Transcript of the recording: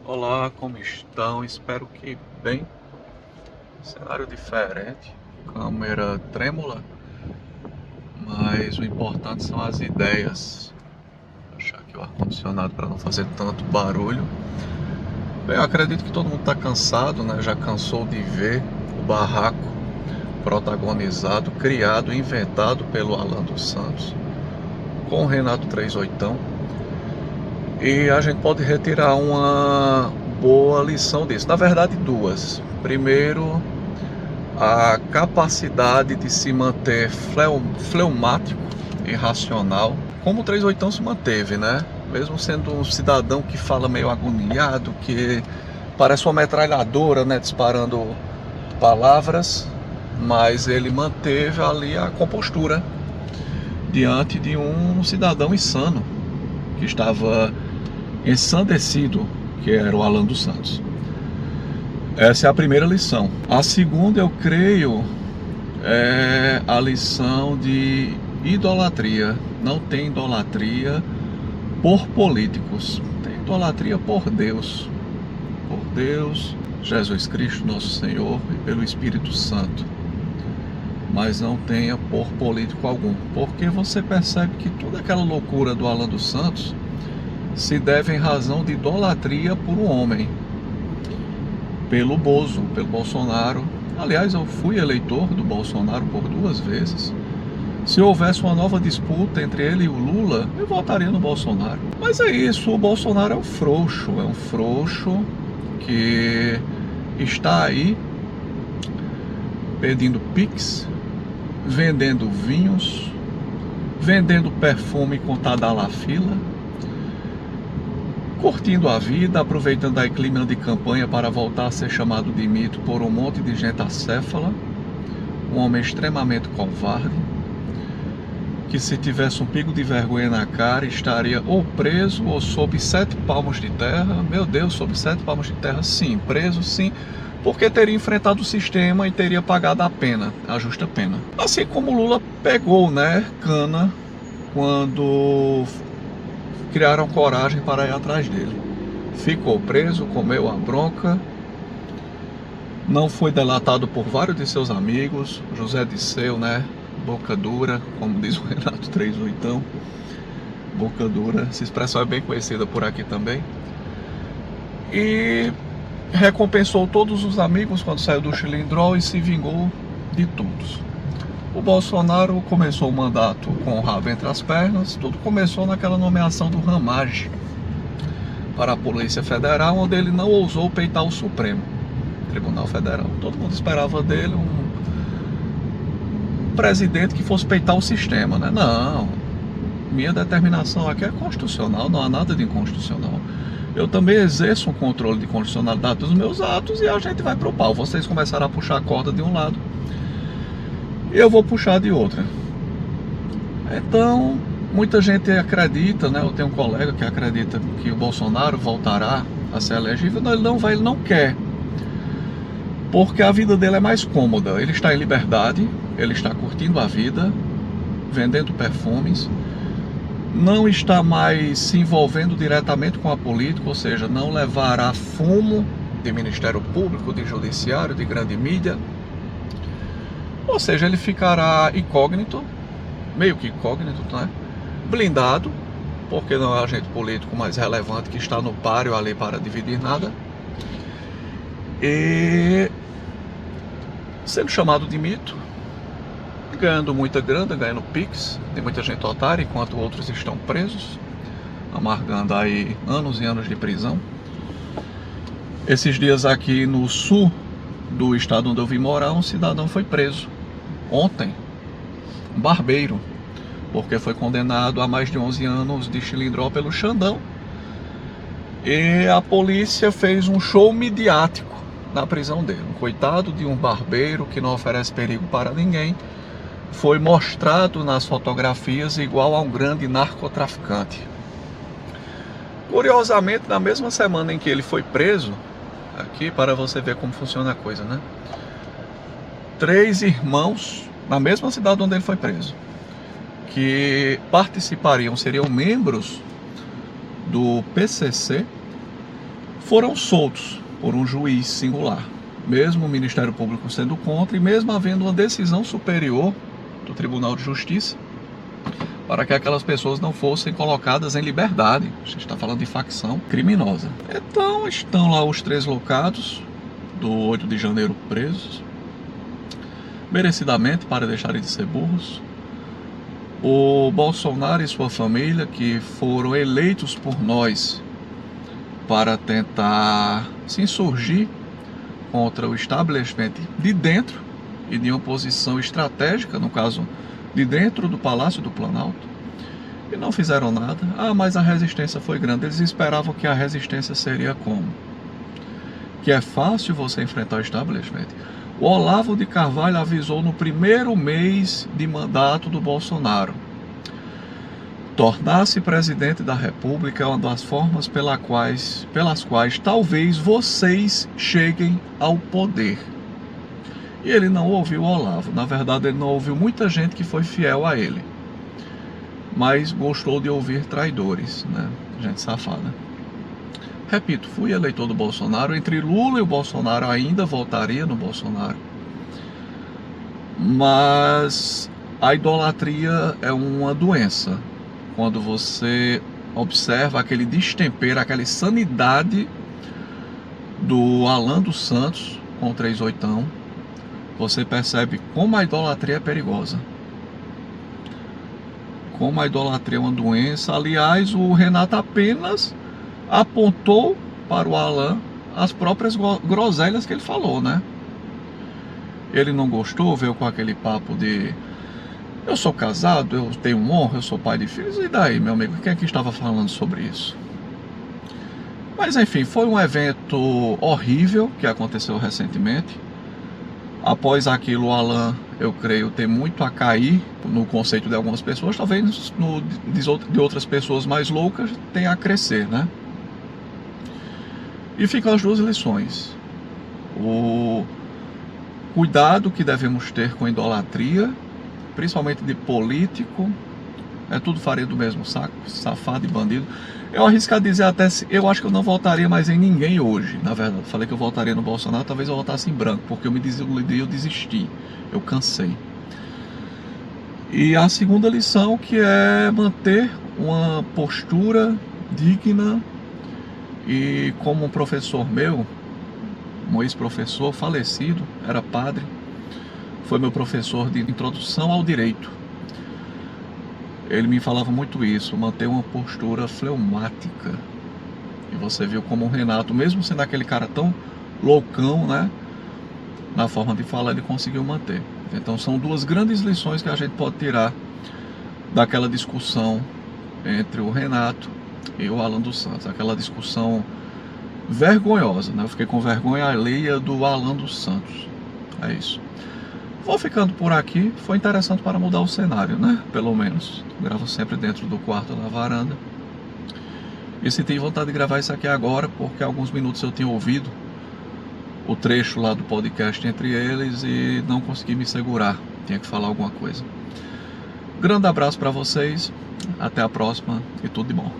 Olá, como estão? Espero que bem. Cenário diferente, câmera trêmula, mas o importante são as ideias. Vou achar aqui o ar-condicionado para não fazer tanto barulho. Bem, eu acredito que todo mundo está cansado, né? Já cansou de ver o barraco protagonizado, criado, inventado pelo Alan dos Santos, com o Renato 38. E a gente pode retirar uma boa lição disso. Na verdade, duas. Primeiro, a capacidade de se manter fleumático e racional, como o 38 se manteve, né? Mesmo sendo um cidadão que fala meio agoniado, que parece uma metralhadora, né? Disparando palavras, mas ele manteve ali a compostura diante de um cidadão insano, que estava ensandecido, que era o Alan dos Santos. Essa é a primeira lição. A segunda, eu creio, é a lição de idolatria. Não tem idolatria por políticos, tem idolatria por Deus. Por Deus, Jesus Cristo, nosso Senhor, e pelo Espírito Santo. Mas não tenha por político algum, porque você percebe que toda aquela loucura do Alan dos Santos se deve em razão de idolatria por um homem, pelo Bozo, pelo Bolsonaro. Aliás, eu fui eleitor do Bolsonaro por 2 vezes. Se houvesse uma nova disputa entre ele e o Lula, eu votaria no Bolsonaro. Mas é isso, o Bolsonaro é um frouxo que está aí pedindo Pix, vendendo vinhos, vendendo perfume com Tadalafila, curtindo a vida, aproveitando aí clima de campanha para voltar a ser chamado de mito por um monte de gente acéfala, um homem extremamente covarde, que se tivesse um pingo de vergonha na cara estaria ou preso ou sob 7 palmos de terra. Meu Deus, sob 7 palmos de terra, sim, preso sim, porque teria enfrentado o sistema e teria pagado a pena, a justa pena. Assim como o Lula pegou, né, cana, quando criaram coragem para ir atrás dele. Ficou preso, comeu a bronca, não foi delatado por vários de seus amigos, José Disseu, né, boca dura, como diz o Renato 38, boca dura, essa expressão é bem conhecida por aqui também. E recompensou todos os amigos quando saiu do Chilindró e se vingou de todos. O Bolsonaro começou o mandato com o rabo entre as pernas. Tudo começou naquela nomeação do Ramage para a Polícia Federal, onde ele não ousou peitar o Supremo Tribunal Federal. Todo mundo esperava dele um presidente que fosse peitar o sistema, né? Não, minha determinação aqui é constitucional, não há nada de inconstitucional. Eu também exerço um controle de constitucionalidade dos meus atos e a gente vai pro pau. Vocês começaram a puxar a corda de um lado, eu vou puxar de outra. Então, muita gente acredita, né? Eu tenho um colega que acredita que o Bolsonaro voltará a ser elegível. Não, ele não vai, ele não quer. Porque a vida dele é mais cômoda. Ele está em liberdade, ele está curtindo a vida, vendendo perfumes, não está mais se envolvendo diretamente com a política, ou seja, não levará fumo de Ministério Público, de Judiciário, de grande mídia. Ou seja, ele ficará incógnito, meio que incógnito, né? Blindado, porque não é o agente político mais relevante que está no páreo ali para dividir nada. E sendo chamado de mito, ganhando muita grana, ganhando Pix, tem muita gente otária, enquanto outros estão presos, amargando aí anos e anos de prisão. Esses dias aqui no sul do estado onde eu vim morar, um cidadão foi preso ontem, um barbeiro, porque foi condenado a mais de 11 anos de Chilindró pelo Xandão. E a polícia fez um show midiático na prisão dele. Um coitado de um barbeiro que não oferece perigo para ninguém foi mostrado nas fotografias igual a um grande narcotraficante. Curiosamente, na mesma semana em que ele foi preso, aqui para você ver como funciona a coisa, né? 3 irmãos, na mesma cidade onde ele foi preso, que participariam, seriam membros do PCC, foram soltos por um juiz singular, mesmo o Ministério Público sendo contra e mesmo havendo uma decisão superior do Tribunal de Justiça para que aquelas pessoas não fossem colocadas em liberdade. A gente está falando de facção criminosa. Então estão lá os 3 locados do 8 de janeiro presos, merecidamente, para deixarem de ser burros. O Bolsonaro e sua família, que foram eleitos por nós para tentar se insurgir contra o establishment de dentro e de uma posição estratégica, no caso de dentro do Palácio do Planalto, e não fizeram nada. Mas a resistência foi grande. Eles esperavam que a resistência seria como? Que é fácil você enfrentar o establishment. O Olavo de Carvalho avisou no primeiro mês de mandato do Bolsonaro: tornar-se presidente da República é uma das formas pelas quais talvez vocês cheguem ao poder. E ele não ouviu o Olavo. Na verdade, ele não ouviu muita gente que foi fiel a ele, mas gostou de ouvir traidores, né? Gente safada. Repito, fui eleitor do Bolsonaro. Entre Lula e o Bolsonaro, ainda votaria no Bolsonaro. Mas a idolatria é uma doença. Quando você observa aquele destempero, aquela insanidade do Alan dos Santos com o 38, você percebe como a idolatria é perigosa. Como a idolatria é uma doença. Aliás, o Renato apenas apontou para o Alan as próprias groselhas que ele falou, né? Ele não gostou, veio com aquele papo de: eu sou casado, eu tenho honra, eu sou pai de filhos. E daí, meu amigo, quem é que estava falando sobre isso? Mas enfim, foi um evento horrível que aconteceu recentemente. Após aquilo, o Alan, eu creio, tem muito a cair no conceito de algumas pessoas. Talvez de outras pessoas mais loucas tenha a crescer, né? E ficam as 2 lições. O cuidado que devemos ter com a idolatria, principalmente de político. É tudo farinha do mesmo saco, safado e bandido. Eu arrisco a dizer até, eu acho que eu não votaria mais em ninguém hoje. Na verdade, falei que eu votaria no Bolsonaro, talvez eu votasse em branco, porque eu me desiludi, eu desisti, eu cansei. E a segunda lição, que é manter uma postura digna. E como um professor meu, um ex-professor falecido, era padre, foi meu professor de introdução ao direito. Ele me falava muito isso: manter uma postura fleumática. E você viu como o Renato, mesmo sendo aquele cara tão loucão, né, na forma de falar, ele conseguiu manter. Então são 2 grandes lições que a gente pode tirar daquela discussão entre o Renato e o Alan dos Santos. Aquela discussão vergonhosa, né? Eu fiquei com vergonha alheia do Alan dos Santos. É isso. Vou ficando por aqui. Foi interessante para mudar o cenário, né? Pelo menos. Eu gravo sempre dentro do quarto, na varanda. E senti vontade de gravar isso aqui agora, porque há alguns minutos eu tinha ouvido o trecho lá do podcast entre eles e não consegui me segurar. Tinha que falar alguma coisa. Grande abraço para vocês. Até a próxima e tudo de bom.